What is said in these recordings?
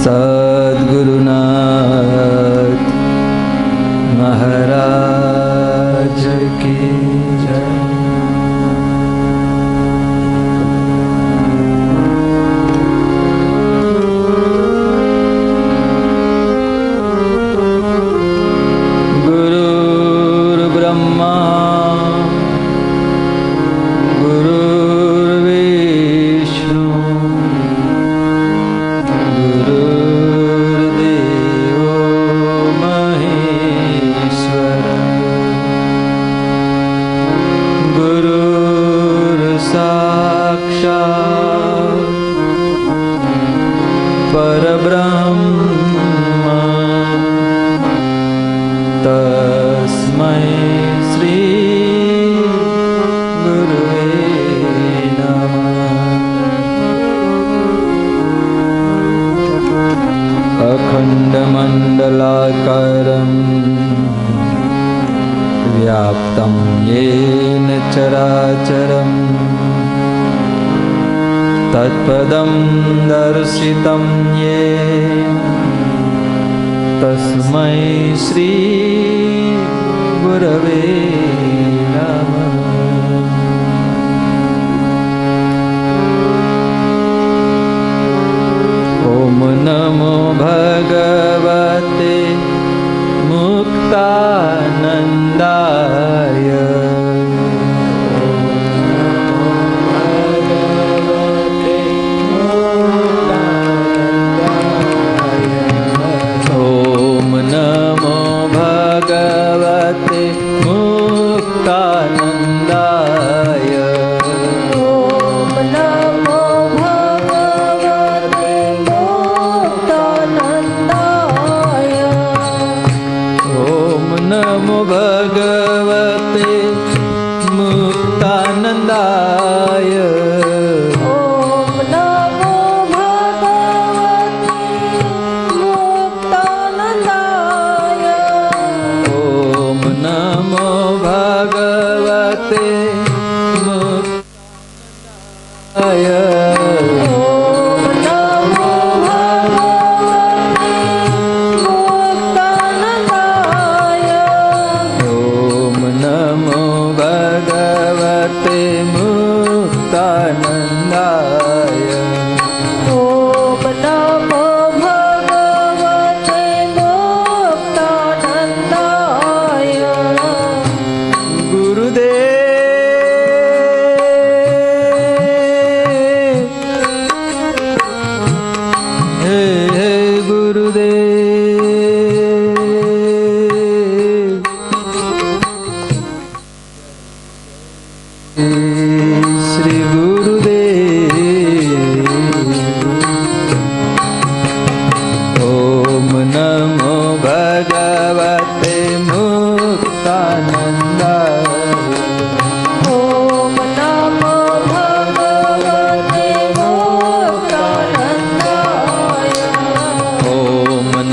सद्गुरुनाथ महाराज की जय। गुरुर्ब्रह्मा गुरुर्विष्णु गुरुर्देवो महेश्वर गुरुर्साक्षात् परब्रह्म तस्मै श्री गुरुवे नमः। अखण्डमण्डलाकारं व्याप्तं येन चराचरं तत्पदं दर्शितं येन तस्मै श्री गुरवे नमः। ॐ नमो भगवते मुक्तानन्दाय। भगवते मुक्तानन्दाय। ॐ नमो भगवते मुक्तानन्दाय। ॐ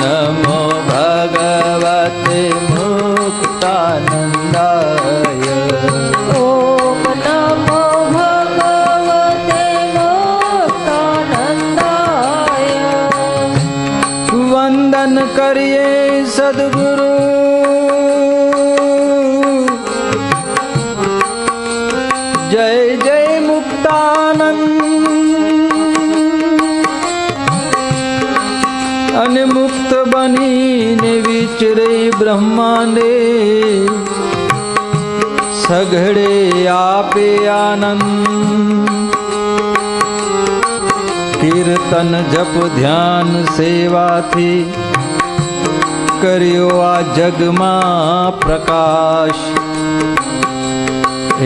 नमो भगवते मुक्तानन्दाय। करिए सद्गुरु जय जय मुक्तानंद। અને મુક્ત બનીને વિચરે બ્રહ્માંડે સઘળે આપે આનંદ। કીર્તન જપ ધ્યાન સેવાથી કર્યો આ જગમાં પ્રકાશ।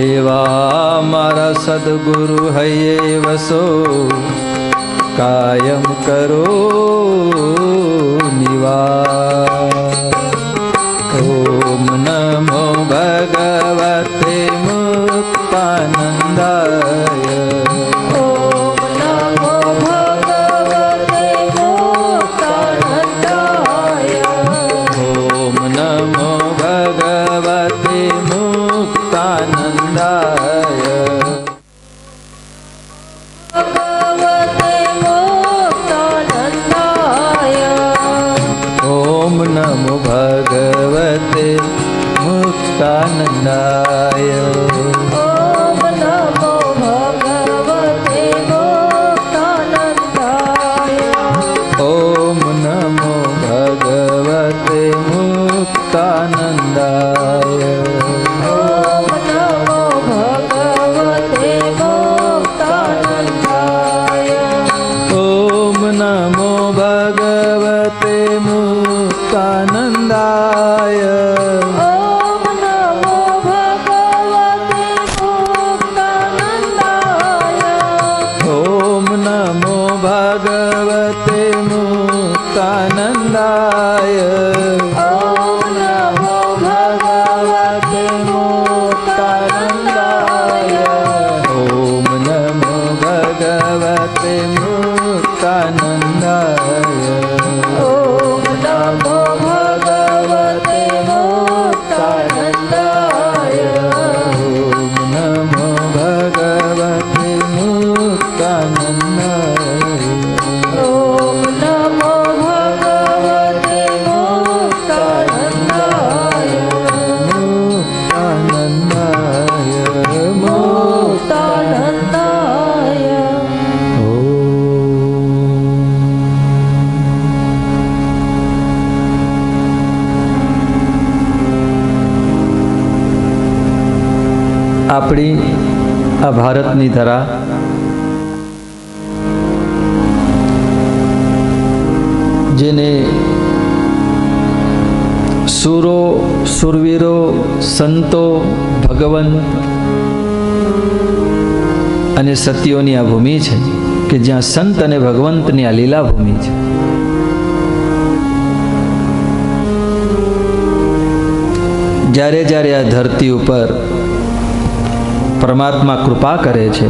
એવા મારા સદગુરુ હૈયે વસો કાયમ કરો નિવાસ। ઓમ નમો ભગવતે મુક્તાનંદાય। नमो भगवते मुक्तानन्दाय ओम नमो भगवते मुक्तानन्दाय ओम नमो भगवते मुक्तानन्दाय ओम नमो भगवते मुक्तानन्दाय ओम नमो भगवते मुक्तानन्दाय ओम नमो भगवते मुक्तानन्दाय ओम नमो भगवते मुक्तानन्दाय ओम नमो भगवते मुक्तानन्दाय मुक्तानन्दाय मुक्तानन्दाय આપણી આ ભારતની ધરા જેને સુરો સુરવીરો સંતો ભગવંત અને સતીઓની આ ભૂમિ છે કે જ્યાં સંત અને ભગવંતની આ લીલા ભૂમિ છે. જ્યારે જ્યારે આ ધરતી ઉપર પરમાત્મા કૃપા કરે છે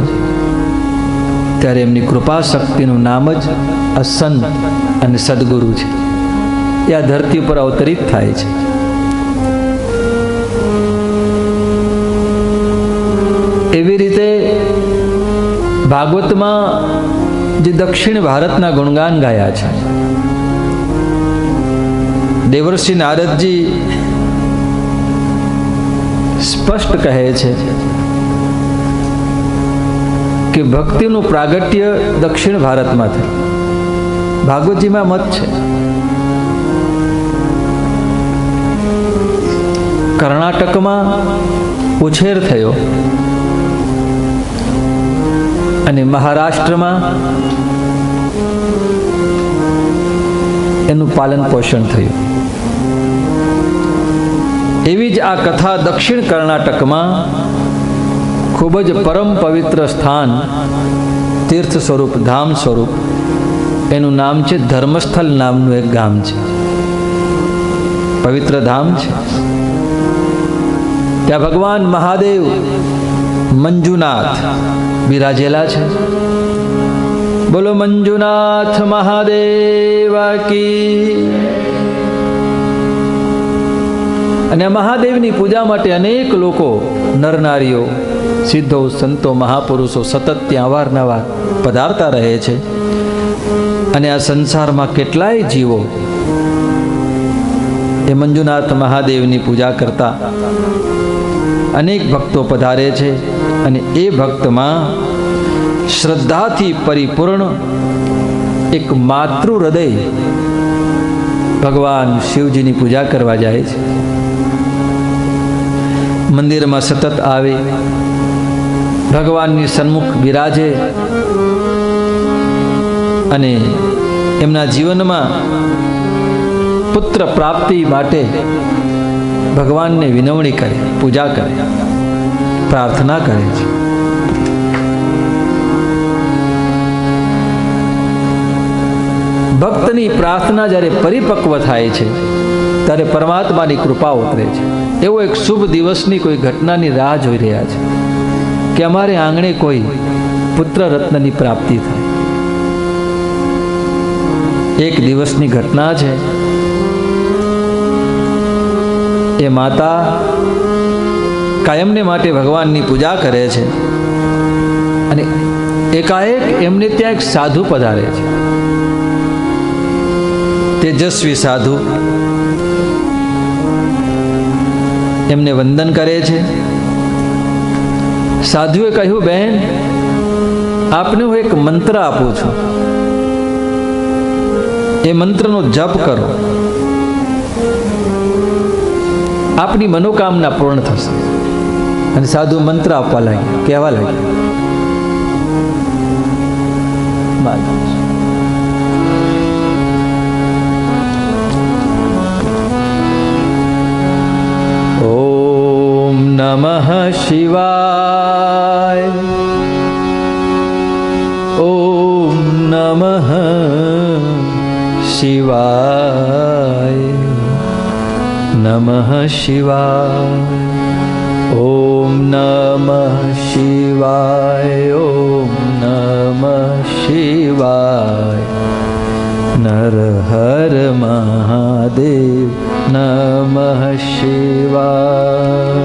ત્યારે એમની કૃપા શક્તિનું નામ જ અસંત અને સદગુરુ છે. એ આ ધરતી ઉપર અવતરિત થાય છે. એવી રીતે ભાગવતમાં જે દક્ષિણ ભારતના ગુણગાન ગાયા છે, દેવર્ષિ નારદજી સ્પષ્ટ કહે છે કે ભક્તિનું પ્રાગટ્ય દક્ષિણ ભારતમાં થયું. ભાગવતજીમાં મત છે. કર્ણાટકમાં ઉછેર થયો અને મહારાષ્ટ્રમાં એનું પાલન પોષણ થયું. એવી જ આ કથા દક્ષિણ કર્ણાટકમાં ખૂબ જ પરમ પવિત્ર સ્થાન, તીર્થ સ્વરૂપ, ધામ સ્વરૂપ, એનું નામ છે ધર્મસ્થળ નામનું એક ગામ છે. પવિત્ર ધામ છે. ત્યાં ભગવાન મહાદેવ મંજુનાથ બિરાજેલા છે. બોલો મંજુનાથ મહાદેવ કી. અને મહાદેવની પૂજા માટે અનેક લોકો, નરનારીઓ, સિદ્ધો, સંતો, મહાપુરુષો સતત ત્યાં અવારનવાર પધારતા રહે છે. અને આ સંસારમાં કેટલાય જીવો એ મંજુનાથ મહાદેવની પૂજા કરતા અનેક ભક્તો પધારે છે. અને એ ભક્તમાં શ્રદ્ધાથી પરિપૂર્ણ એક માતૃ હૃદય ભગવાન શિવજીની પૂજા કરવા જાય છે. મંદિરમાં સતત આવે, ભગવાનની સન્મુખ બિરાજે અને એમના જીવનમાં પુત્ર પ્રાપ્તિ માટે ભગવાનને વિનવણી કરે, પૂજા કરે, પ્રાર્થના કરે છે. ભક્તની પ્રાર્થના જ્યારે પરિપક્વ થાય છે ત્યારે પરમાત્માની કૃપા ઉતરે છે. એવો એક શુભ દિવસની કોઈ ઘટનાની રાહ જોઈ રહ્યા છે કે અમારે આંગણે કોઈ પુત્ર રત્નની પ્રાપ્તિ થાય. એક દિવસની ઘટના છે. એ માતા કાયમને માટે ભગવાનની પૂજા કરે છે અને એકાએક એમને ત્યાં એક સાધુ પધારે છે. તેજસ્વી સાધુ એમને વંદન કરે છે. સાધુએ કહ્યું, બહેન, આપને હું એક મંત્ર આપું છું, એ મંત્રનો જપ કરો, આપની મનોકામના પૂર્ણ થશે. અને સાધુ મંત્ર આપવા લાગ્યા, કહેવા લાગ્યા, શિવાય. ઓમ નમઃ શિવાય. નમઃ શિવાય. ઓમ નમઃ શિવાય. ઓમ નમઃ શિવાય. નર હર મહાદેવ નમઃ શિવાય.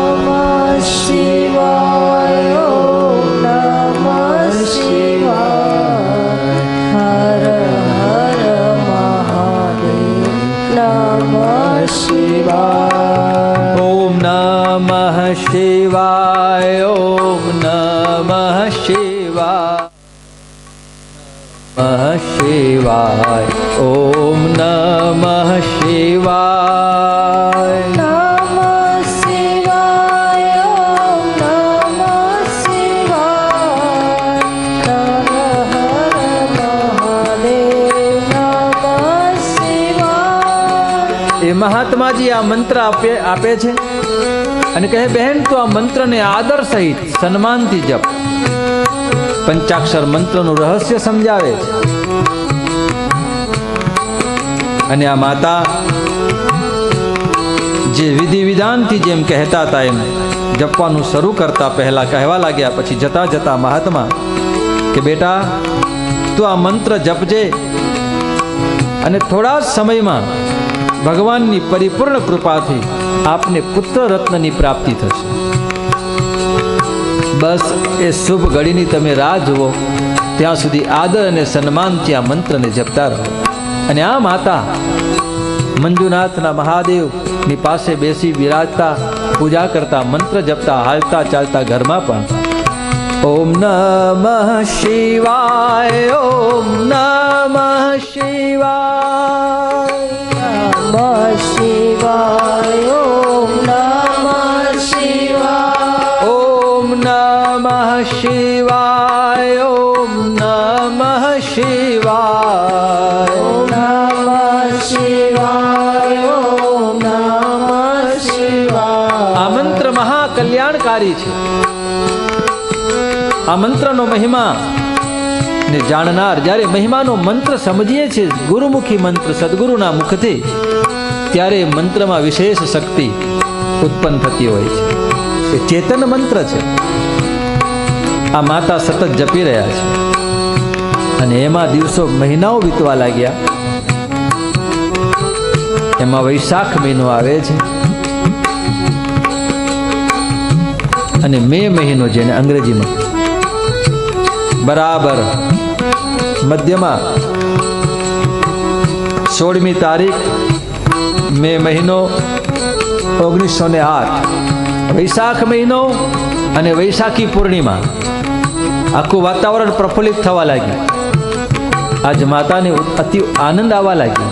નમઃ શિવાય. ઓમ નમઃ શિવાય. હર હર મહાદેવ નમઃ શિવાય. ઓમ નમઃ શિવાય. ઓમ નમઃ શિવાય. નમઃ શિવાય. ઓમ નમઃ શિવાય. નમઃ શિવાય. ઓમ નમઃ શિવાય. હર હર મહાદેવ નમઃ શિવાય. એ મહાત્માજી આ મંત્ર આપે છે અને કહે બહેન તો આ મંત્રને આદર સહિત સન્માનથી જપ. પંચાક્ષર મંત્રનું રહસ્ય સમજાવે છે. અને આ માતા જે વિધિ વિધાનથી જેમ કહેતા હતા એમ જપવાનું શરૂ કરતા પહેલા કહેવા લાગ્યા. પછી જતા જતા મહાત્મા કે બેટા તું આ મંત્ર જપજે અને થોડા જ સમયમાં ભગવાનની પરિપૂર્ણ કૃપાથી આપને પુત્ર રત્નની પ્રાપ્તિ થશે. બસ એ શુભ ઘડીની તમે રાહ જુઓ. ત્યાં સુધી આદર અને સન્માનથી આ મંત્રને જપતા રહો. અને આ માતા મંજુનાથના મહાદેવની પાસે બેસી બિરાજતા, પૂજા કરતા, મંત્ર જપતા, હાલતા ચાલતા ઘરમાં પણ ઓમ નમઃ શિવાય. ઓમ નમઃ શિવાય. નમઃ શિવાય. ઓમ નમઃ શિવાય. ઓમ નમઃ શિવાય. ઓમ નમઃ શિવાય. ઓમ નમઃ શિવાય. ઓમ નમઃ શિવાય. આ મંત્ર મહાકલ્યાણકારી છે. આ મંત્રનો મહિમા ને જાણનાર જ્યારે મહિમાનો મંત્ર સમજીએ છીએ ગુરુમુખી મંત્ર સદગુરુના મુખથી, ત્યારે મંત્રમાં વિશેષ શક્તિ ઉત્પન્ન થતી હોય છે. એ ચેતન મંત્ર છે. આ માતા સતત જપી રહ્યા છે અને એમાં દિવસો મહિનાઓ વીતવા લાગ્યા. એમાં વૈશાખ મહિનો આવે છે અને મે મહિનો, જેને અંગ્રેજીમાં બરાબર મધ્યમાં 16મી તારીખ મે મહિનો 1908, વૈશાખ મહિનો અને વૈશાખી પૂર્ણિમા. આખું વાતાવરણ પ્રફુલ્લિત થવા લાગ્યું. આજ માતાને અતિ આનંદ આવવા લાગ્યો.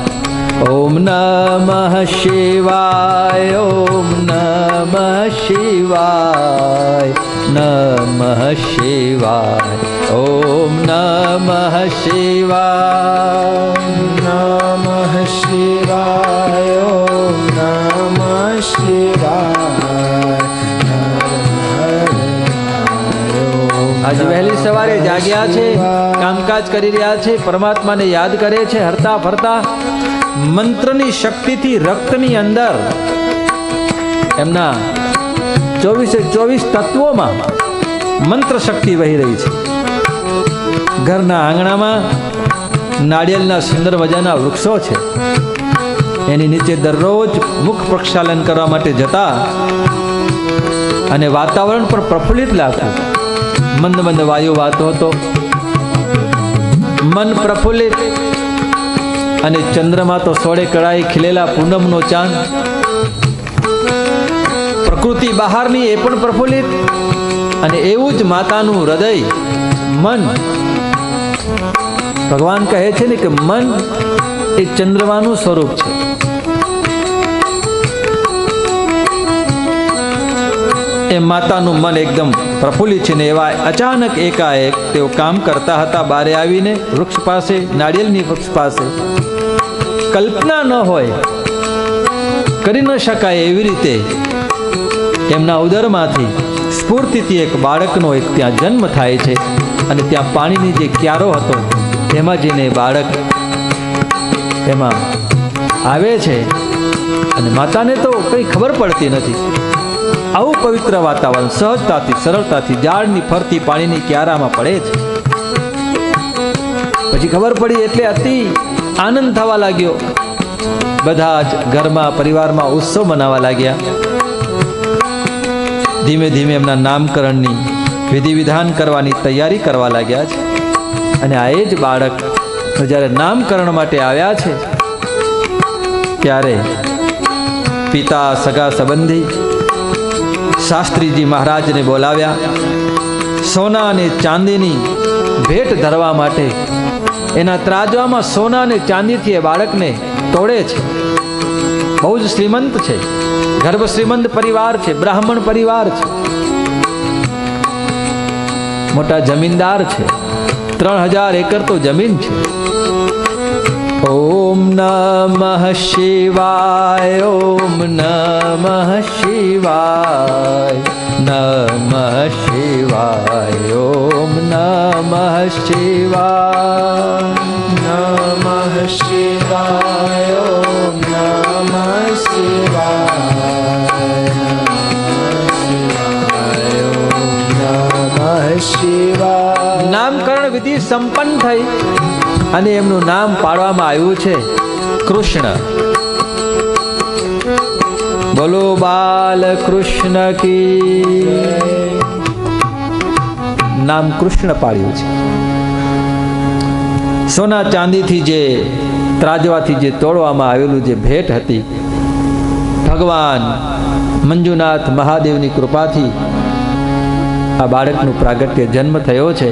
ઓમ નમઃ શિવાય. ઓમ નમઃ શિવાય. નમઃ શિવાય. ઓમ નમઃ શિવાય. નમઃ શિવાય. ઓમ નમઃ શિવાય. આજે વહેલી સવારે જાગ્યા છે, કામકાજ કરી રહ્યા છે, પરમાત્માને યાદ કરે છે. હરતા ફરતા મંત્રની શક્તિથી રક્તની અંદર એમના 24 તત્વોમાં મંત્ર શક્તિ વહી રહી છે. ઘરના આંગણામાં નાળિયેરના સુંદર મજાના વૃક્ષો છે. એની નીચે દરરોજ મુખ પ્રક્ષાલન કરવા માટે જતા અને વાતાવરણ પર પ્રફુલ્લિત લાગતું. મંદ મંદ વાયુ વાતો હતો. મન પ્રફુલ્લિત અને ચંદ્રમાં તો સોળે કળાએ ખીલેલા પૂનમનો ચાંદ. પ્રકૃતિ બહારની એ પણ પ્રફુલ્લિત અને એવું જ માતાનું હૃદય, મન. ભગવાન કહે છે ને કે મન એ ચંદ્રમાનું સ્વરૂપ છે. એ માતાનું મન એકદમ પ્રફુલ્લિત છે ને એવા અચાનક એકાએક તેઓ કામ કરતા હતા. બારે આવીને વૃક્ષ પાસે, નાળિયેરની વૃક્ષ પાસે, કલ્પના ન હોય, કરી ન શકાય એવી રીતે એમના ઉદરમાંથી સ્ફૂર્તિથી એક બાળકનો એક ત્યાં જન્મ થાય છે અને ત્યાં પાણીની જે ક્યારો હતો એમાં જઈને બાળક એમાં આવે છે અને માતાને તો કંઈ ખબર પડતી નથી. આવું પવિત્ર વાતાવરણ સહજતાથી સરળતાથી ઝાડની ફરતી પાણીની ક્યારામાં પડે છે. પછી ખબર પડી એટલે અતિ આનંદ થવા લાગ્યો. બધા જ ઘરમાં પરિવારમાં ઉત્સવ મનાવવા લાગ્યા. ધીમે ધીમે એમના નામકરણની વિધિ વિધાન કરવાની તૈયારી કરવા લાગ્યા છે. અને આ એ જ બાળક જ્યારે નામકરણ માટે આવ્યા છે ત્યારે પિતા સગા સંબંધી શાસ્ત્રીજી મહારાજને બોલાવ્યા. સોના અને ચાંદીની ભેટ ધરવા માટે એના ત્રાજવામાં સોના અને ચાંદીથી એ બાળકને તોડે છે. બહુ જ શ્રીમંત છે, ગર્ભ શ્રીમંત પરિવાર છે, બ્રાહ્મણ પરિવાર છે, મોટા જમીનદાર છે. 3000 એકર તો જમીન છે. ઓમ નમઃ શિવાય, ઓમ નમઃ શિવાય, નમઃ શિવાય, ઓમ નમઃ શિવાય, નમઃ શિવાય, ઓમ નમઃ શિવાય, નમઃ શિવાય. નામકરણ વિધિ સંપન્ન થઈ અને એમનું નામ પાડવામાં આવ્યું છે કૃષ્ણ. બોલો બાલ કૃષ્ણ કી. નામ કૃષ્ણ પાડ્યું છે. સોના ચાંદીથી જે ત્રાજવાથી જે તોડવામાં આવેલું જે ભેટ હતી, ભગવાન મંજુનાથ મહાદેવની કૃપાથી આ બાળકનું પ્રાગટ્ય જન્મ થયો છે.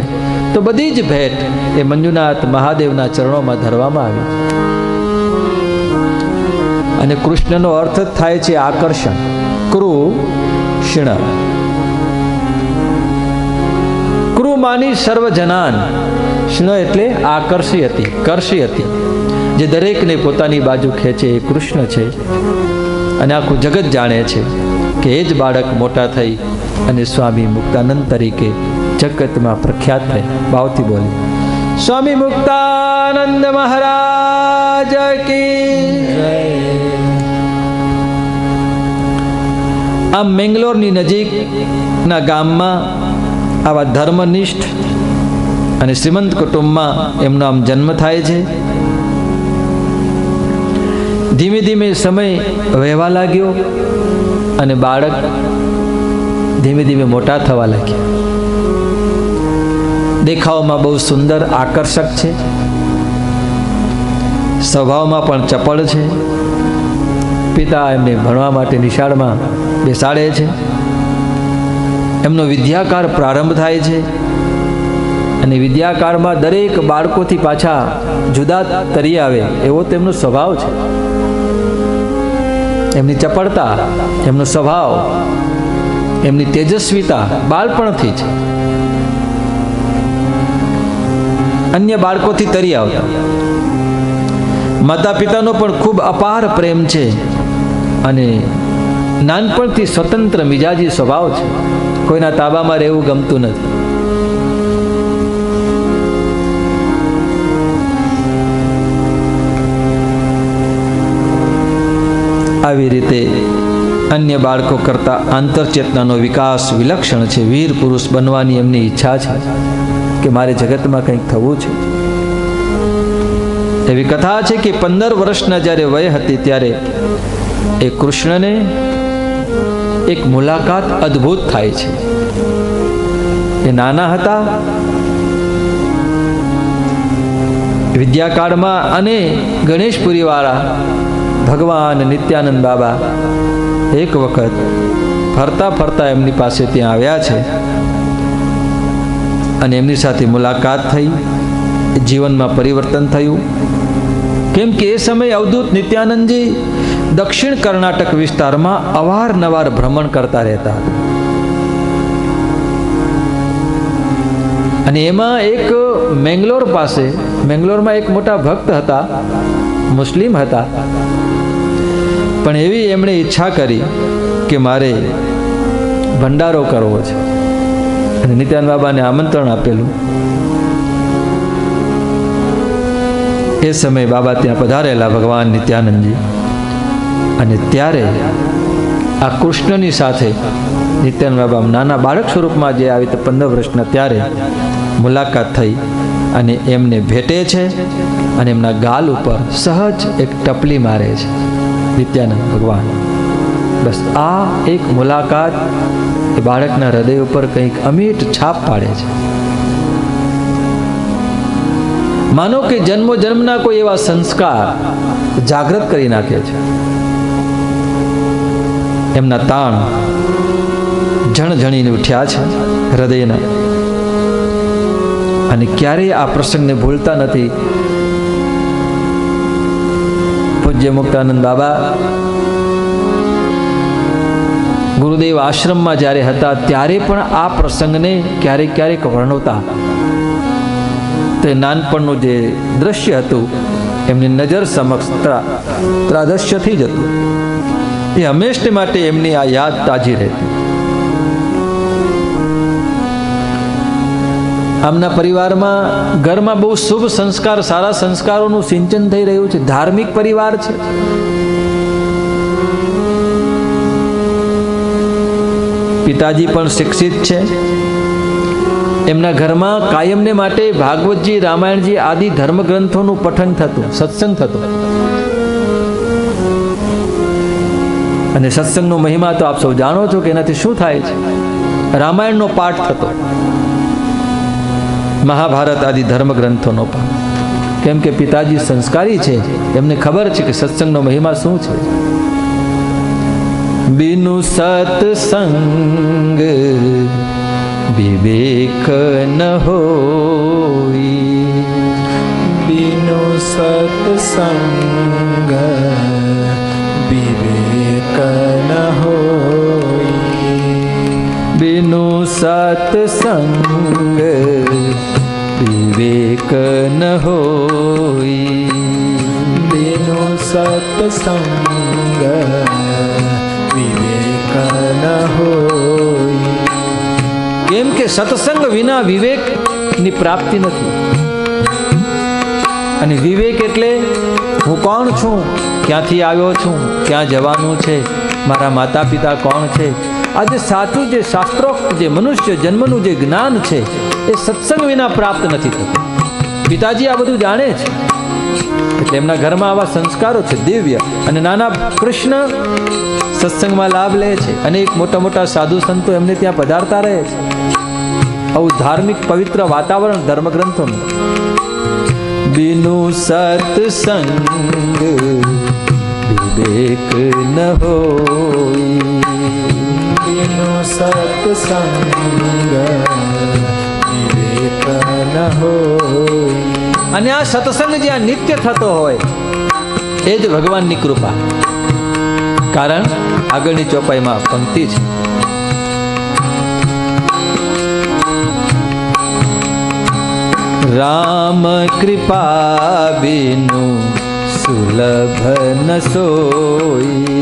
તો બધી જ ભેટ એ મંજુનાથ મહાદેવના ચરણોમાં ધરવામાં આવી. અને કૃષ્ણનો અર્થ થાય છે આકર્ષણ. કૃષ્ણ કૃ માની સર્વજનાન. કૃષ્ણ એટલે આકર્ષી હતી, કર્ષી હતી, જે દરેકને પોતાની બાજુ ખેંચે એ કૃષ્ણ છે. અને આખું જગત જાણે છે કે એ જ બાળક મોટા થઈ અને સ્વામી મુક્તાનંદ તરીકે જગતમાં પ્રખ્યાત રહે. ભાવથી બોલી સ્વામી મુક્તાનંદ મહારાજ કી. આ મેંગલોરની નજીકના ગામમાં આવા ધર્મનિષ્ઠ અને શ્રીમંત કુટુંબમાં એમનો આમ જન્મ થાય છે. ધીમે ધીમે સમય વહેવા લાગ્યો અને બાળક ધીમે ધીમે મોટા થવા લાગ્યા. દેખાવમાં બહુ સુંદર આકર્ષક છે, સ્વભાવમાં પણ ચપળ છે. પિતા એમને ભણવા માટે નિશાળમાં બેસાડે છે. એમનો વિદ્યાકાર પ્રારંભ થાય છે અને વિદ્યાકાળમાં દરેક બાળકોથી પાછા જુદા તરી આવે એવો તેમનો સ્વભાવ છે. એમની ચપળતા, એમનો સ્વભાવ, એમની તેજસ્વીતા બાળપણથી છે. અન્ય બાળકોથી તરી આવતા. માતા પિતાનો પણ ખૂબ અપાર પ્રેમ છે અને નાનપણથી સ્વતંત્ર મિજાજી સ્વભાવ છે. કોઈના તાબામાં રહેવું ગમતું નથી. આવી રીતે અન્ય બાળકો કરતા આંતરચેતનાનો વિકાસ વિલક્ષણ છે. વીર પુરુષ બનવાની એમની ઈચ્છા છે કે મારે જગતમાં કંઈક થવું છે. એવી કથા છે કે 15 વર્ષના જ્યારે વય હતી ત્યારે એ કૃષ્ણને એક મુલાકાત અદ્ભુત થાય છે. એ નાના હતા વિદ્યાકાળમાં અને ગણેશપુરી વાળા ભગવાન નિત્યાનંદ બાબા એક વખત ફરતા ફરતા એમની પાસે ત્યાં આવ્યા છે અને એમની સાથે મુલાકાત થઈ. જીવનમાં પરિવર્તન થયું. કેમ કે એ સમયે અવધૂત નિત્યાનંદજી દક્ષિણ કર્ણાટક વિસ્તારમાં અવારનવાર ભ્રમણ કરતા રહેતા હતા. અને એમાં એક મેંગલોર પાસે, મેંગલોરમાં એક મોટા ભક્ત હતા, મુસ્લિમ હતા, પણ એવી એમણે ઈચ્છા કરી કે મારે ભંડારો કરવો છે અને નિત્યાનંદ બાબાને આમંત્રણ આપેલું. એ સમયે બાબા ત્યાં પધારેલા ભગવાન નિત્યાનંદજી, અને ત્યારે આ કૃષ્ણની સાથે નિત્યાનંદ બાબા નાના બાળક સ્વરૂપમાં જે આવી 15 વર્ષના ત્યારે મુલાકાત થઈ અને એમને ભેટે છે અને એમના ગાલ ઉપર સહજ એક ટપલી મારે છે નિત્યાનંદ ભગવાન. બસ આ એક મુલાકાત એ બાળકના હૃદય ઉપર કંઈક અમીટ છાપ પાડે છે. માનો કે જન્મો જન્મના કોઈ એવા સંસ્કાર જાગૃત કરી નાખે છે. એમના તાણ ઝણઝણીને ઉઠ્યા છે હૃદયના, અને ક્યારેય આ પ્રસંગને ભૂલતા નથી. પૂજ્ય મુક્તાનંદ બાબા ગુરુદેવ આશ્રમમાં જ્યારે હતા ત્યારે પણ આ પ્રસંગને ક્યારેક ક્યારેક વર્ણવતા. તે નાનપણનું જે દ્રશ્ય હતું એમની નજર સમક્ષ ત્રાદશ્ય થઈ જતું. એ હંમેશને માટે એમની આ યાદ તાજી રહેતી. આમના પરિવારમાં ઘરમાં બહુ શુભ સંસ્કાર, સારા સંસ્કારોનું સિંચન થઈ રહ્યું છે. ધાર્મિક પરિવાર છે. પિતાજી પણ શિક્ષિત છે. એમના ઘરમાં કાયમને માટે ભાગવતજી, રામાયણજી આદિ ધર્મગ્રંથોનું પઠન થતું, સત્સંગ થતો. અને સત્સંગનો મહિમા તો આપ સૌ જાણો છો કે એનાથી શું થાય છે. રામાયણનો પાઠ થતો, મહાભારત આદિ ધર્મગ્રંથોનો પણ. કેમ કે પિતાજી સંસ્કારી છે, એમને ખબર છે કે સત્સંગનો મહિમા શું છે. બિનુ સત્સંગ વિવેક ન હોઈ, बिनु सत्संग विवेक न होई, बिनु सत्संग विवेक न होई, बिनु सत्संग विवेक न होई. કેમ કે સત્સંગ વિના વિવેકની પ્રાપ્તિ નથી. અને વિવેક એટલે હું કોણ છું, ક્યાંથી આવ્યો છું, ક્યાં જવાનું છે, મારા માતા પિતા કોણ છે. આ જે સાચું, જે શાસ્ત્રોક્ત, જે મનુષ્ય જન્મનું જે જ્ઞાન છે એ સત્સંગ વિના પ્રાપ્ત નથી થતું. પિતાજી આ બધું જાણે છે, એટલે એમના ઘરમાં આવા સંસ્કારો છે દિવ્ય. અને નાના કૃષ્ણ સત્સંગમાં લાભ લે છે. અનેક મોટા મોટા સાધુ સંતો એમને ત્યાં પધારતા રહે છે. આવું ધાર્મિક પવિત્ર વાતાવરણ ધર્મગ્રંથોનું. બિનુ સત્સંગ વિવેક ન હોઈ, बिनु सत्संग विवेक न होई. અને આ સત્સંગ જ્યાં નિત્ય થતો હોય એ જ ભગવાનની કૃપા. કારણ આગળની ચોપાઈમાં પંક્તિ છે, રામ કૃપા બિનુ સુલભ ન સોઈ,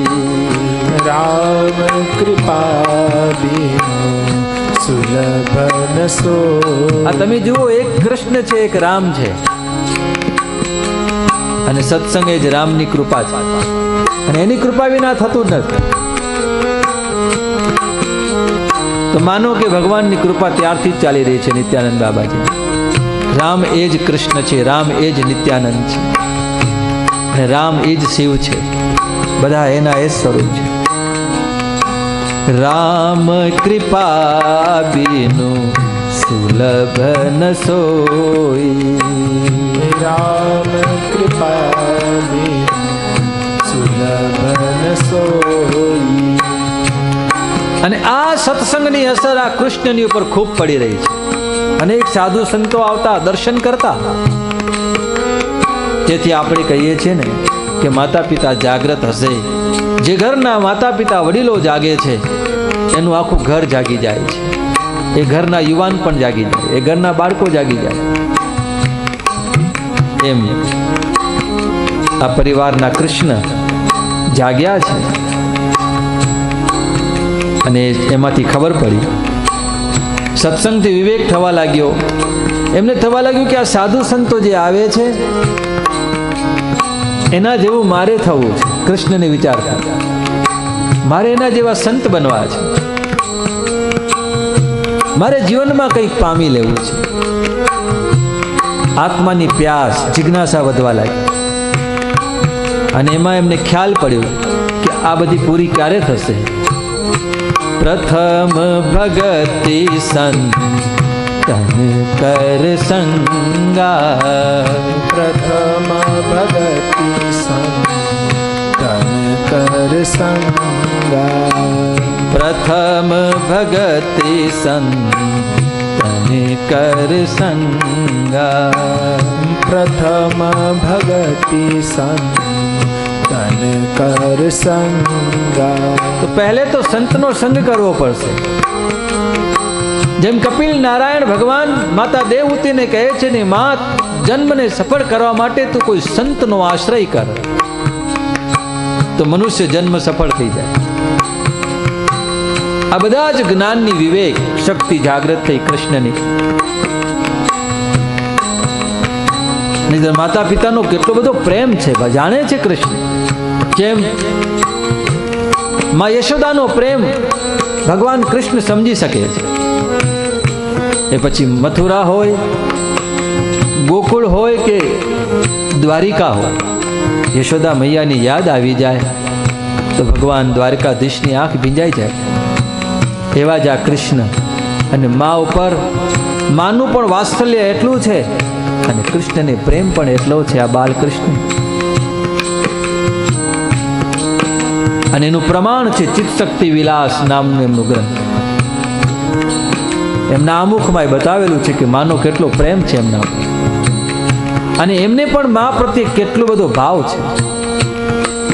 राम कृपा बिनु सुलभ न सोई. આ તમે જુઓ, એક કૃષ્ણ છે, એક રામ છે, અને સત્સંગ એ જ રામની કૃપા છે. અને એની કૃપા વિના થતું જ નથી. તો માનો કે ભગવાનની કૃપા ત્યારથી જ ચાલી રહી છે નિત્યાનંદ બાબાજી. રામ એ જ કૃષ્ણ છે, રામ એ જ નિત્યાનંદ છે, અને રામ એ જ શિવ છે. બધા એના એ જ સ્વરૂપ છે. રામ કૃપા બિનુ સુલભ ન સોઈ, राम कृपा बिनु सुलभ न सोई. અને આ સત્સંગની અસર આ કૃષ્ણની ઉપર ખૂબ પડી રહી છે. અનેક સાધુ સંતો આવતા, દર્શન કરતા. તેથી આપણે કહીએ છીએ ને કે માતા પિતા જાગ્રત હશે. જે ઘરના માતા પિતા વડીલો જાગે છે એનું આખું ઘર જાગી જાય છે. એ ઘરના યુવાન પણ જાગી જાય, એ ઘરના બાળકો જાગી જાય. એમ આ પરિવારના કૃષ્ણ જાગ્યા છે. અને એમાંથી ખબર પડી, સત્સંગથી વિવેક થવા લાગ્યો. એમને થવા લાગ્યું કે આ સાધુ સંતો જે આવે છે એના જેવું મારે થવું છે. કૃષ્ણને વિચાર થયો, મારે એના જેવા સંત બનવા છે, મારે જીવનમાં કંઈક પામી લેવું છે. આત્માની પ્યાસ, જિજ્ઞાસા વધવા લાગી. અને એમાં એમને ખ્યાલ પડ્યો કે આ બધી પૂરી ક્યારે થશે. પ્રથમ ભગતિ સંતન કર સંગા, પ્રથમ ભગતિ સંતન કર સંગા, પ્રથમ ભગતિ સંતન કર સંગા, પ્રથમ ભગતિ સંતન કર સંગા. તો પહેલે તો સંતનો સંગ કરવો પડશે. જેમ કપિલ નારાયણ ભગવાન માતા દેવહૂતિને કહે છે ને, માત જન્મને સફળ કરવા માટે તું કોઈ સંતનો આશ્રય કર, તો મનુષ્ય જન્મ સફળ થઈ જાય. આ બધા જ જ્ઞાનની વિવેક શક્તિ જાગૃત થઈ કૃષ્ણની. નહીં માતા પિતાનો કેટલો બધો પ્રેમ છે જાણે છે કૃષ્ણ. જેમ માં યશોદાનો પ્રેમ ભગવાન કૃષ્ણ સમજી શકે છે. એ પછી મથુરા હોય, ગોકુળ હોય કે દ્વારિકા હોય, યશોદા મૈયાની યાદ આવી જાય તો ભગવાન દ્વારકાધીશની આંખ ભીંજાઈ જાય. એવા જ આ કૃષ્ણ. અને મા ઉપર માનું પણ વાત્સલ્ય એટલું છે અને કૃષ્ણને પ્રેમ પણ એટલો છે. આ બાલકૃષ્ણ. અને એનું પ્રમાણ છે ચિત્તશક્તિ વિલાસ નામનું એમનું ગ્રંથ. એમના આમુખમાં બતાવેલું છે કે માનો કેટલો પ્રેમ છે એમના ઉપર, અને એમને પણ મા પ્રત્યે કેટલો બધો ભાવ છે.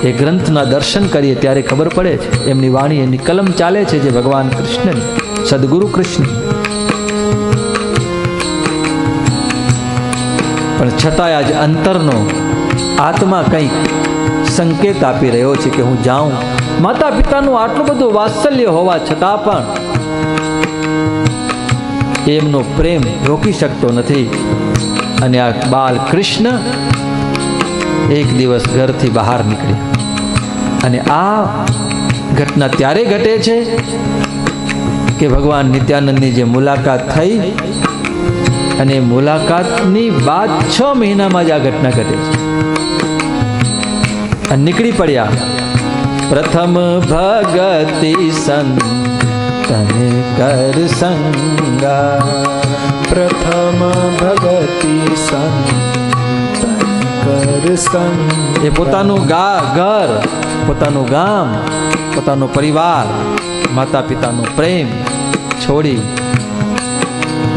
એ ગ્રંથના દર્શન કરીએ ત્યારે ખબર પડે છે. એમની વાણી, એમની કલમ ચાલે છે જે ભગવાન કૃષ્ણની, સદગુરુ કૃષ્ણ. પણ છતાંય આજ અંતરનો આત્મા કંઈક સંકેત આપી રહ્યો છે કે હું જાઉં. માતા પિતાનું આટલું બધું વાત્સલ્ય હોવા છતાં પણ એમનો પ્રેમ રોકી શકતો નથી. અને આ બાલ કૃષ્ણ એક દિવસ ઘરથી બહાર નીકળ્યા. અને આ ઘટના ત્યારે ઘટે છે કે ભગવાન નિત્યાનંદની જે મુલાકાત થઈ, અને મુલાકાતની બાદ 6 મહિનામાં જ આ ઘટના ઘટે છે. અને નીકળી પડ્યા. પ્રથમ ભગતિ સંતન કર સંગા, પ્રથમ ભગતિ સંતન કર સંગા. એ પોતાનું ઘર, પોતાનું ગામ, પોતાનો પરિવાર, માતા પિતાનો પ્રેમ છોડી,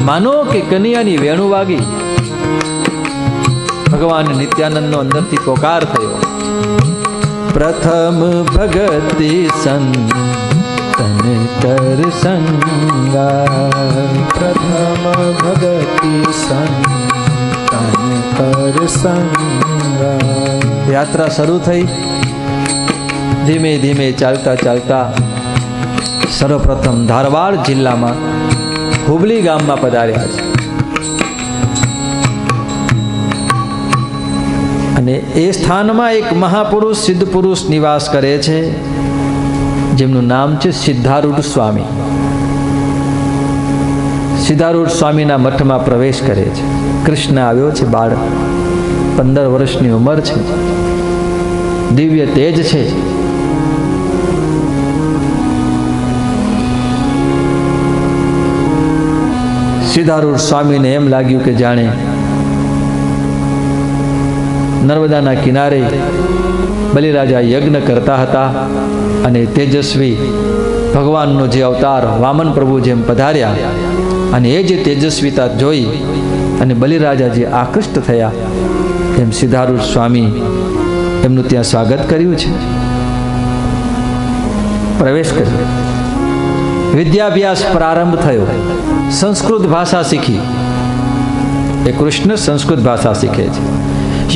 માનો કે કન્યાની વેણુ વાગી, ભગવાન નિત્યાનંદનો અંદરથી પોકાર થયો. પ્રથમ ભગતિ સંતન કર સંગા, પ્રથમ ભગતિ સંતન કર સંગા. યાત્રા શરૂ થઈ. ધીમે ધીમે ચાલતા ચાલતા સર્વપ્રથમ ધારવાડ જિલ્લામાં હુબલી ગામમાં પધાર્યા છે. અને એ સ્થાનમાં એક મહાપુરુષ, સિદ્ધ પુરુષ નિવાસ કરે છે, જેમનું નામ છે સિદ્ધારૂઢ સ્વામી. સિદ્ધારૂઢ સ્વામીના મઠમાં પ્રવેશ કરે છે. કૃષ્ણ આવ્યો છે. બાળક 15 વર્ષની ઉંમર છે. દિવ્ય તેજ છે. સિદ્ધારૂઢ સ્વામીને એમ લાગ્યું કે જાણે નર્મદાના કિનારે બલિરાજા યજ્ઞ કરતા હતા અને તેજસ્વી ભગવાનનો જે અવતાર વામન પ્રભુ જેમ પધાર્યા, અને એ જે તેજસ્વીતા જોઈ અને બલિરાજા જે આકૃષ્ટ થયા, એમ સિદ્ધારૂઢ સ્વામી એમનું ત્યાં સ્વાગત કર્યું છે. પ્રવેશ કર્યો. વિદ્યાભ્યાસ પ્રારંભ થયો. સંસ્કૃત ભાષા શીખી. એ કૃષ્ણ સંસ્કૃત ભાષા શીખે છે.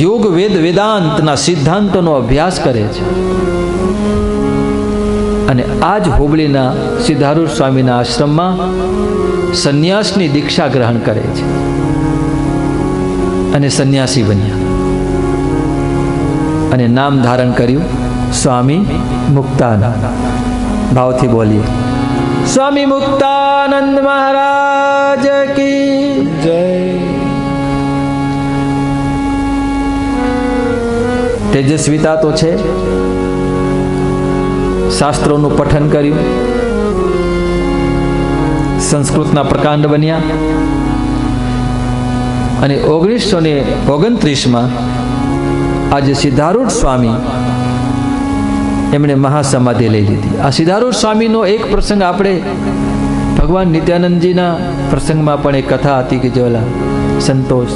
યોગ વેદ વેદાંતના સિદ્ધાંતોનો અભ્યાસ કરે છે. અને આ જ હુબળીના સિદ્ધારૂઢ સ્વામીના આશ્રમમાં સંન્યાસની દીક્ષા ગ્રહણ કરે છે અને સંન્યાસી બન્યા અને નામ ધારણ કર્યું સ્વામી મુક્તાનંદ. ભાવથી બોલીએ સ્વામી મુક્તાનંદ મહારાજ કી જય. તેજસ્વીતા તો છે. શાસ્ત્રોનું પઠન કર્યું, સંસ્કૃતના પ્રકાંડ બન્યા અને 1929માં આજે સિદ્ધારૂઢ સ્વામી એમણે મહાસમાધિ લઈ લીધી. આ સિદ્ધારૂઢ સ્વામીનો એક પ્રસંગ આપણે ભગવાન નિત્યાનંદજીના પ્રસંગમાં પણ એક કથા હતી કે જે ઓલા સંતોષ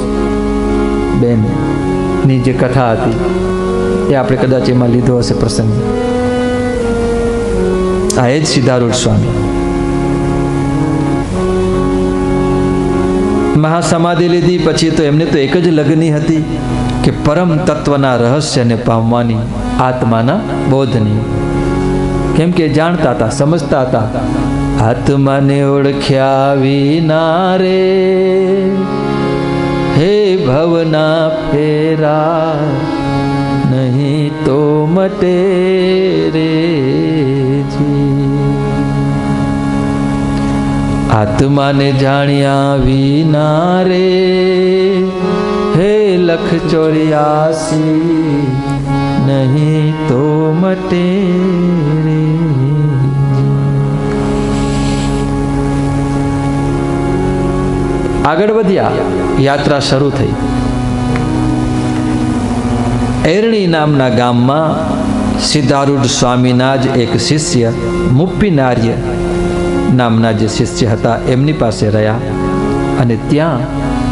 બેનની જે કથા હતી એ આપણે કદાચ એમાં લીધો હશે પ્રસંગ. આ એ જ સિદ્ધારૂઢ સ્વામી મહાસમાધિ લીધી પછી તો એમને તો એક જ લગ્ની હતી કે પરમ તત્વના રહસ્યને પામવાની, આત્માના બોધની. કેમ કે જાણતા હતા, સમજતા હતા, આત્માને ઓળખ્યા વિના રે હે ભવના ફેરા નહીં તો મટે રે જી. આત્માને જાણ્યા વિના રે હે 184 નહીં તો મટે રે. આગળ વધ્યા, યાત્રા શરૂ થઈ. એરણી નામના ગામમાં સિદ્ધારૂઢ સ્વામીના જ એક શિષ્ય મુપ્પીનાર્ય નામના જે શિષ્ય હતા એમની પાસે રહ્યા અને ત્યાં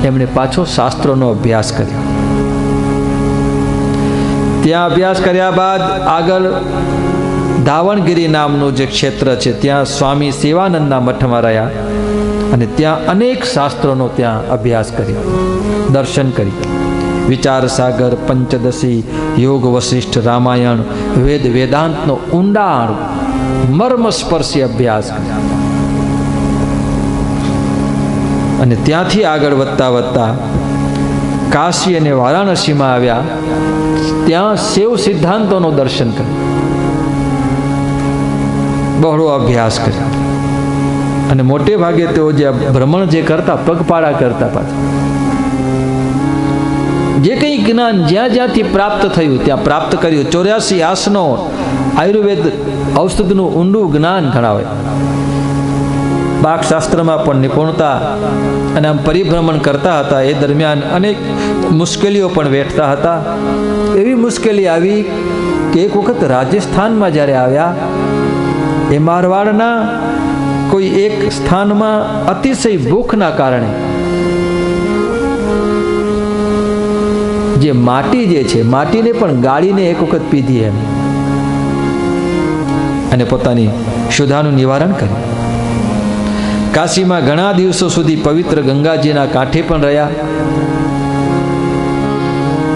એમણે પાછો શાસ્ત્રોનો અભ્યાસ કર્યો. ત્યાં અભ્યાસ કર્યા બાદ આગળ ધાવણગીરી નામનું જે ક્ષેત્ર છે ત્યાં સ્વામી શિવાનંદના મઠમાં રહ્યા અને ત્યાં અનેક શાસ્ત્રોનો ત્યાં અભ્યાસ કર્યો, દર્શન કર્યું. વિચાર સાગર, પંચદશી, યોગ વશિષ્ઠ, રામાયણ, વેદ વેદાંતનો ઊંડાણ મર્મસ્પર્શી અભ્યાસ કર્યો. અને ત્યાંથી આગળ વધતા વધતા કાશી અને વારાણસીમાં આવ્યા. ત્યાં શૈવ સિદ્ધાંતોનું દર્શન કર્યું, બહોળો અભ્યાસ કર્યો અને મોટે ભાગે તેઓ જે ભ્રમણ જે કરતા, પગપાળા કરતા, પાછા જે કંઈ જ્ઞાન જ્યાં જ્યાંથી પ્રાપ્ત થયું ત્યાં પ્રાપ્ત કર્યું. 84 આસનો આયુર્વેદ ઔષધનું ઊંડું જ્ઞાન ધરાવે. પાકશાસ્ત્રમાં પણ નિપુણતા અને આમ પરિભ્રમણ કરતા હતા. એ દરમિયાન અનેક મુશ્કેલીઓ પણ વેઠતા હતા. એવી મુશ્કેલી આવી કે એક વખત રાજસ્થાનમાં જ્યારે આવ્યા એ મારવાડના કોઈ એક સ્થાનમાં અતિશય ભૂખના કારણે જે માટી જે છે, માટીને પણ ગાળીને એક વખત પીધી એમ અને પોતાની ક્ષુધાનું નિવારણ કર્યું. કાશીમાં ઘણા દિવસો સુધી પવિત્ર ગંગાજીના કાંઠે પણ રહ્યા.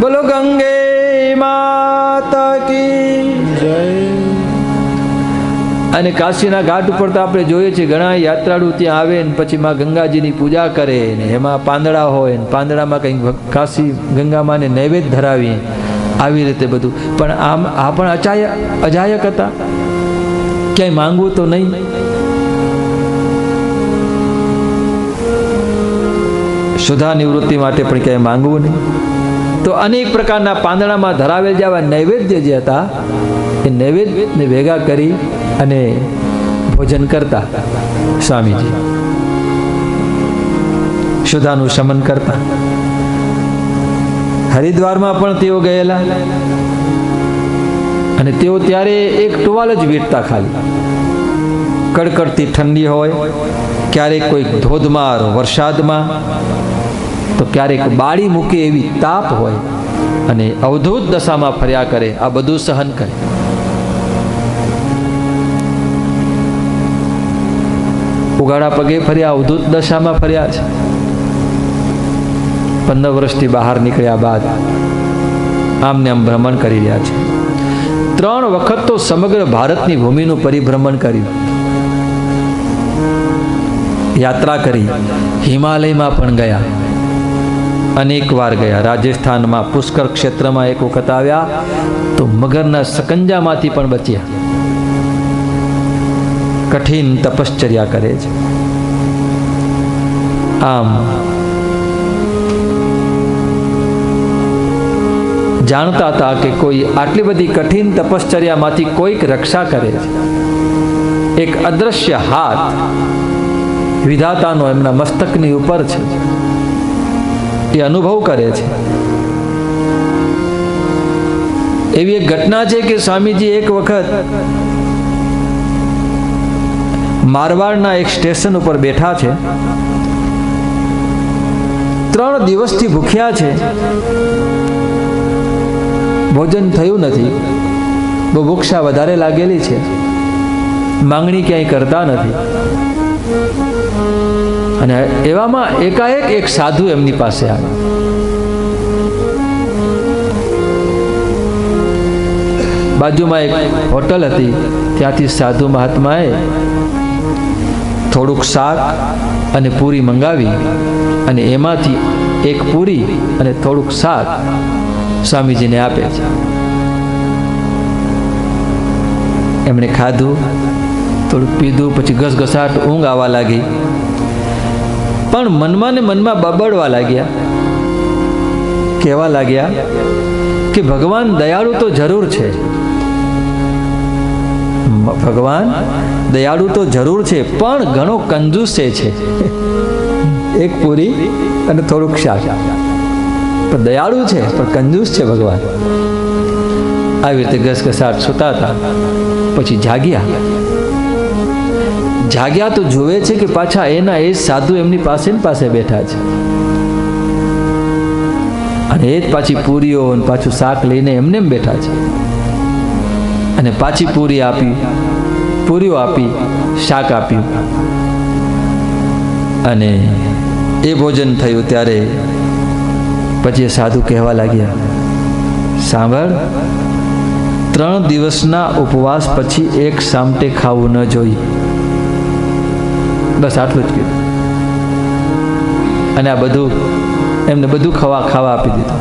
બોલો ગંગે માતા કી જય. અને કાશીના ઘાટ ઉપર તો આપણે જોઈએ છીએ ઘણા યાત્રાળુ ત્યાં આવે ને પછી માં ગંગાજીની પૂજા કરે ને એમાં પાંદડા હોય ને પાંદડામાં કંઈક કાશી ગંગામાને નૈવેદ્ય ધરાવી, આવી રીતે બધું. પણ આમ આ પણ અજાયક હતા, ક્યાંય માંગવું તો નહીં. શુદ્ધા નિવૃત્તિ માટે પણ ક્યાંય માંગવું નહીં. તો અનેક પ્રકારના પાંદડામાં ધરાવેલ જેવા નૈવેદ્ય જે હતા એ નૈવેદ્યને ભેગા કરી અને ભોજન કરતા સ્વામીજી, શુદ્ધાનું શમન કરતા. હરિદ્વારમાં પણ તેઓ ગયેલા અને તેઓ ત્યારે એક ટુવાલ જ વીટતા, ખાલી કડકડતી ઠંડી હોય, ક્યારેક કોઈક ધોધમાર વરસાદમાં, તો ક્યારેક બાળી મૂકે એવી તાપ હોય અને અવધૂત દશામાં ફર્યા કરે. આ બધું સહન કરે. ઉગાડા પગે ફર્યા, અવધૂત દશામાં ફર્યા છે. 15 વર્ષથી બહાર નીકળ્યા બાદ આમને આમ ભ્રમણ કરી રહ્યા છે. 3 વખત તો સમગ્ર ભારતની ભૂમિનું પરિભ્રમણ કર્યું, યાત્રા કરી, હિમાલયમાં પણ ગયા, અનેક વાર ગયા. રાજસ્થાનમાં પુષ્કર ક્ષેત્રમાં એક વખત આવ્યા તો મગરના સકંજામાંથી પણ બચ્યા. કઠિન તપશ્ચર્યા કરે છે. આમ જાણતા હતા કે કોઈ આટલી બધી કઠિન તપશ્ચર્યામાંથી કોઈક રક્ષા કરે છે. એક અદ્રશ્ય હાથ વિધાતાનો એમના મસ્તકની ઉપર છે, એ અનુભવ કરે છે. એવી એક ઘટના છે કે સ્વામીજી એક વખત મારવાડના એક સ્ટેશન ઉપર બેઠા છે. 3 દિવસથી ભૂખ્યા છે, ભોજન થયું નથી, બહુ ભૂક્ષા વધારે લાગેલી છે, માંગણી ક્યાંય કરતા નથી. અને એવામાં એકાએક એક સાધુ એમની પાસે આવ્યા. બાજુમાં એક હોટલ હતી, ત્યાંથી સાધુ મહાત્માએ થોડુંક શાક અને પૂરી મંગાવી અને એમાંથી એક પૂરી અને થોડુંક શાક સ્વામીજીને આપે છે. એમણે ખાધું, થોડુંક પીધું, પછી ઘસઘસાટ ઊંઘ આવવા લાગી. પણ મનમાં ને મનમાં બબડવા લાગ્યા, કહેવા લાગ્યા કે ભગવાન દયાળુ તો જરૂર છે, ભગવાન દયાળુ તો જરૂર છે, પણ ઘણો કંજૂસ છે. એક પૂરી અને થોડુંક શાક, પણ દયાળુ છે પણ કંજૂસ છે ભગવાન. આવી રીતે ઘસઘસાટ સૂતા હતા. પછી જાગ્યા તો જોવે છે કે પાછા એના એ સાધુ એમની પાસે બેઠા છે, અને એ જ પાછી પૂરીઓ અને પાછું શાક લઈને એમને બેઠા છે. અને પાછી પૂરીઓ આપી, શાક આપ્યું, અને એ ભોજન થયું. ત્યારે પછી એ સાધુ કહેવા લાગ્યા, સાંભળ, 3 દિવસના ઉપવાસ પછી એક સામટે ખાવું ન જોઈએ. બસ આટલું જ કીધું. અને આ બધું એમને બધું ખાવા આપી દીધું.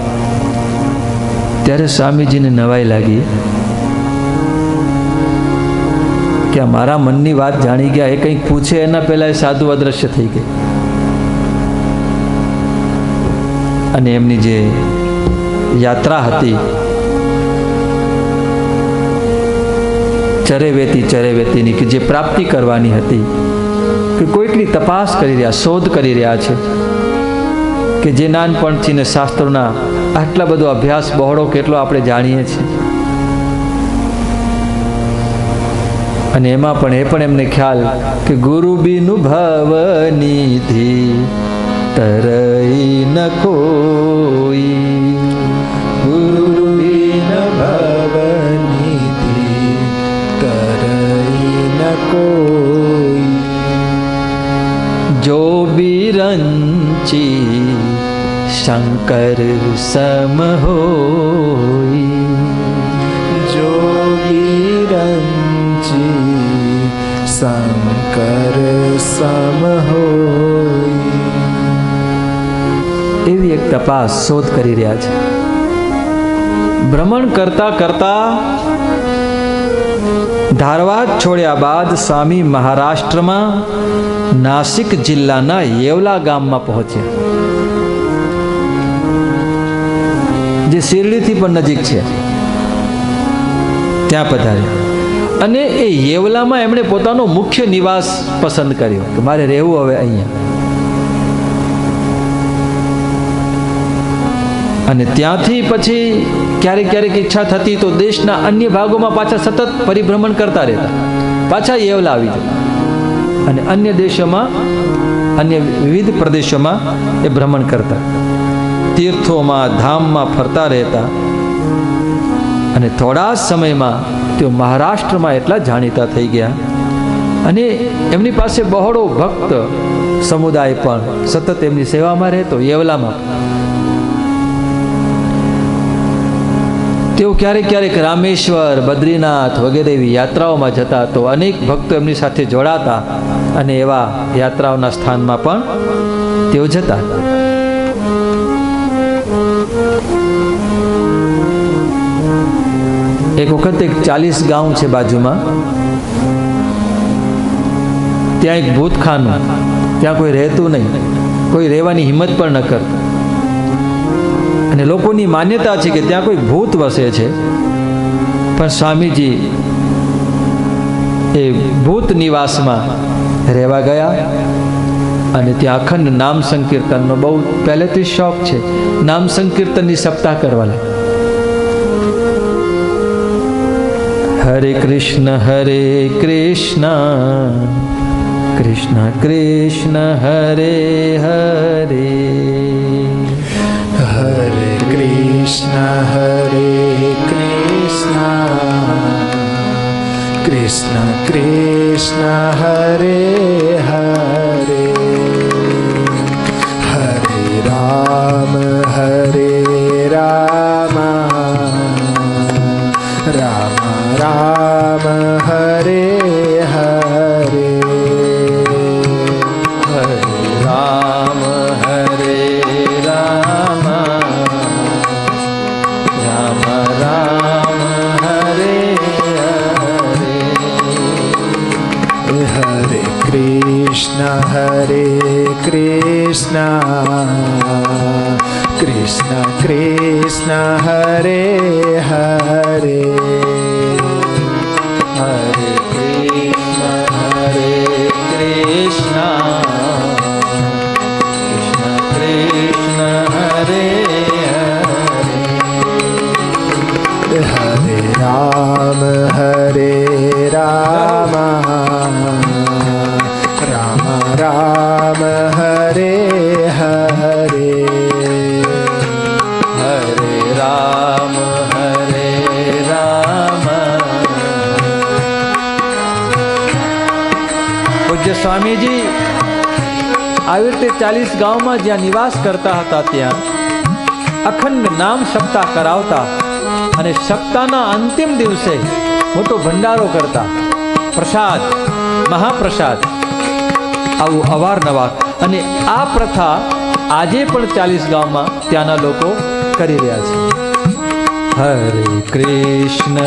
ત્યારે સ્વામીજીને નવાઈ લાગી કે મારા મનની વાત જાણી ગયા. એ કંઈક પૂછે એના પહેલા એ સાધુ અદ્રશ્ય થઈ ગઈ. અને એમની જે યાત્રા હતી, ચરેવેતીની કે જે પ્રાપ્તિ કરવાની હતી, કે કોઈકની તપાસ કરી રહ્યા, શોધ કરી રહ્યા છે, કે જે નાનપણથી ને શાસ્ત્રોના આટલા બધો અભ્યાસ બહોળો કેટલો આપણે જાણીએ છીએ. અને એમાં પણ એમને ખ્યાલ કે ગુરુ બિનુ ભવનિધિ તરઈ ન કોઈ, ગુરુ બિન ભવનિધિ તરઈ ન કોઈ. જો બિરંચી શંકર સમ હોઈ, જો બિરંચી શંકર સમ હોય. એવી એક તપાસ, શોધ કરી રહ્યા છે. ભ્રમણ કરતા કરતા ધારવાડ છોડ્યા બાદ સ્વામી મહારાષ્ટ્રમાં નાસિક જિલ્લાના યેવલા ગામમાં પહોંચ્યા, જે શિરડીથી પણ નજીક છે. ત્યાં પધાર્યા અને એ યેવલામાં એમણે પોતાનો મુખ્ય નિવાસ પસંદ કર્યો કે મારે રહેવું હવે અહીંયા. અને ત્યાંથી પછી ક્યારેક ઈચ્છા થતી તો દેશના અન્ય ભાગોમાં પાછા સતત પરિભ્રમણ કરતા રહેતા, પાછા યેવલા આવી જતા અને અન્ય દેશોમાં, અન્ય વિવિધ પ્રદેશોમાં એ ભ્રમણ કરતા, તીર્થોમાં, ધામમાં ફરતા રહેતા. અને થોડા જ સમયમાં તેઓ મહારાષ્ટ્રમાં એટલા જાણીતા થઈ ગયા અને એમની પાસે બહોળો ભક્ત સમુદાય પણ સતત એમની સેવામાં રહેતો યેવલામાં. તેઓ ક્યારેક ક્યારેક રામેશ્વર, બદ્રીનાથ વગેરે એવી યાત્રાઓમાં જતા તો અનેક ભક્તો એમની સાથે જોડાતા અને એવા યાત્રાઓના સ્થાનમાં પણ તેઓ જતા. એક વખત એક 40 ગામ છે બાજુમાં, ત્યાં એક ભૂતખાનું, ત્યાં કોઈ રહેતું નહીં, કોઈ રહેવાની હિંમત પણ ન કરતું. અને લોકોની માન્યતા છે કે ત્યાં કોઈ ભૂત વસે છે. પણ સ્વામીજી એ ભૂત નિવાસમાં રહેવા ગયા અને ત્યાં અખંડ નામ સંકીર્તનનો બહુ પહેલેથી શોખ છે. નામ સંકીર્તનની સપ્તાહ કરવા લાગ્યા. હરે કૃષ્ણ કૃષ્ણ કૃષ્ણ હરે હરે, હરે કૃષ્ણ કૃષ્ણ કૃષ્ણ હરે હરે, હરે રામ રામ રામ હરે હરે, હરે રામ રામ રામ હરે હરે, હરે કૃષ્ણ કૃષ્ણ કૃષ્ણ હરે હરે, હરે કૃષ્ણ કૃષ્ણ હરે હરે, હરે રામ રામ રામ હરે હરે, હરે રામ પૂજ્ય સ્વામીજી આવી રીતે 40 ગામમાં જ્યાં નિવાસ કરતા હતા ત્યાં અખંડ નામ સપ્તાહ કરાવતા અને સપ્તાહના અંતિમ દિવસે મોટો ભંડારો કરતા, પ્રસાદ, મહાપ્રસાદ, આવું અવારનવાર. અને આ પ્રથા આજે પણ 40 ગામમાં ત્યાંના લોકો કરી રહ્યા છે. હરે કૃષ્ણ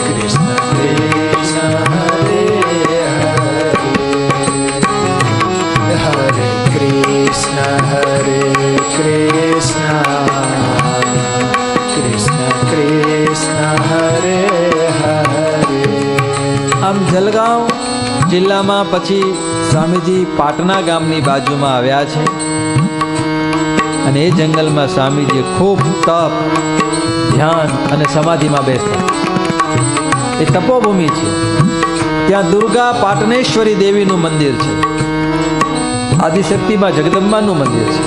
કૃષ્ણ કૃષ્ણ હરે હરે, હરે કૃષ્ણ કૃષ્ણ કૃષ્ણ હરે હરે. આમ જલગાંવ જિલ્લામાં પછી સ્વામીજી પાટણા ગામની બાજુમાં આવ્યા છે અને એ જંગલમાં સ્વામીજી ખૂબ તપ, ધ્યાન અને સમાધિમાં બેસતા. એ તપોભૂમિ છે. ત્યાં દુર્ગા પાટણેશ્વરી દેવીનું મંદિર છે, આદિશક્તિમાં જગદંબાનું મંદિર છે.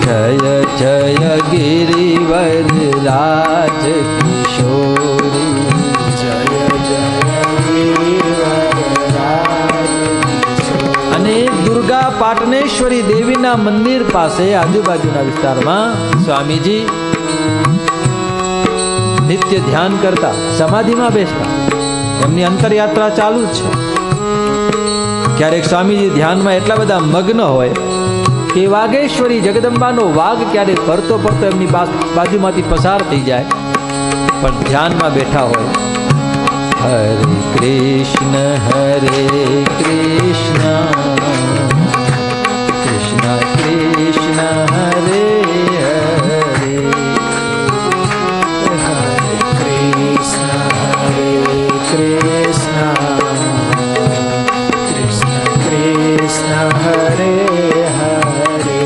જય જય ગિરિવર રાજ કિશોરી, જય જય અને દુર્ગા પાટણેશ્વરી દેવીના મંદિર પાસે આજુબાજુના વિસ્તારમાં સ્વામીજી નિત્ય ધ્યાન કરતા, સમાધિમાં બેસતા. એમની અંતરયાત્રા ચાલુ જ છે. ક્યારેક સ્વામીજી ધ્યાનમાં એટલા બધા મગ્ન હોય કે વાઘેશ્વરી જગદંબાનો વાઘ ક્યારેક ફરતો ફરતો એમની બાજુમાંથી પસાર થઈ જાય, પણ ધ્યાનમાં બેઠા હોય. હરે કૃષ્ણ કૃષ્ણ કૃષ્ણ હરે હરે, હરે કૃષ્ણ કૃષ્ણ કૃષ્ણ હરે હરે.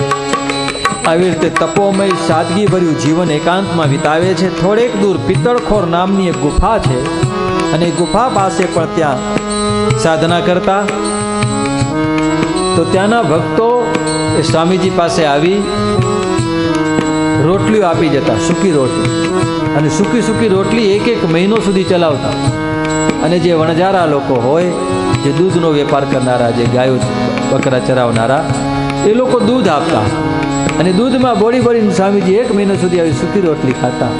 આવી રીતે તપોમય સાદગી ભર્યું જીવન એકાંતમાં વિતાવે છે. થોડેક દૂર પિત્તળખોર નામની એક ગુફા છે અને ગુફા પાસે પણ ત્યાં સાધના કરતા. તો ત્યાંના ભક્તો એ સ્વામીજી પાસે આવી રોટલીઓ આપી જતા, સૂકી રોટલી, અને સૂકી રોટલી 1 મહિનો સુધી ચલાવતા. અને જે વણજારા લોકો હોય, જે દૂધનો વેપાર કરનારા, જે ગાયો બકરા ચરાવનારા, એ લોકો દૂધ આપતા અને દૂધમાં બોળી બોળીને સ્વામીજી 1 મહિનો સુધી આવી સૂકી રોટલી ખાતા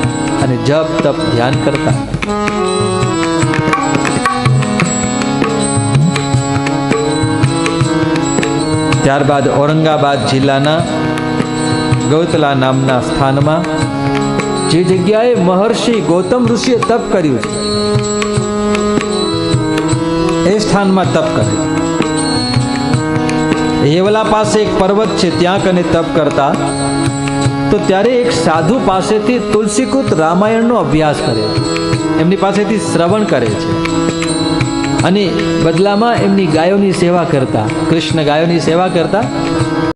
અને જપ તપ ધ્યાન કરતા. ત્યારબાદ ઔરંગાબાદ જિલ્લાના ગૌતલા નામના સ્થાનમાં, જે જગ્યાએ મહર્ષિ ગૌતમ ઋષિએ તપ કર્યું છે, એ સ્થાનમાં તપ કર્યું. યેવલા પાસે એક પર્વત છે, ત્યાં કને તપ કરતા તો ત્યારે એક સાધુ પાસેથી તુલસીકૃત રામાયણનો અભ્યાસ કરે છે, એમની પાસેથી શ્રવણ કરે છે અને બદલામાં એમની ગાયોની સેવા કરતા, કૃષ્ણ ગાયોની સેવા કરતા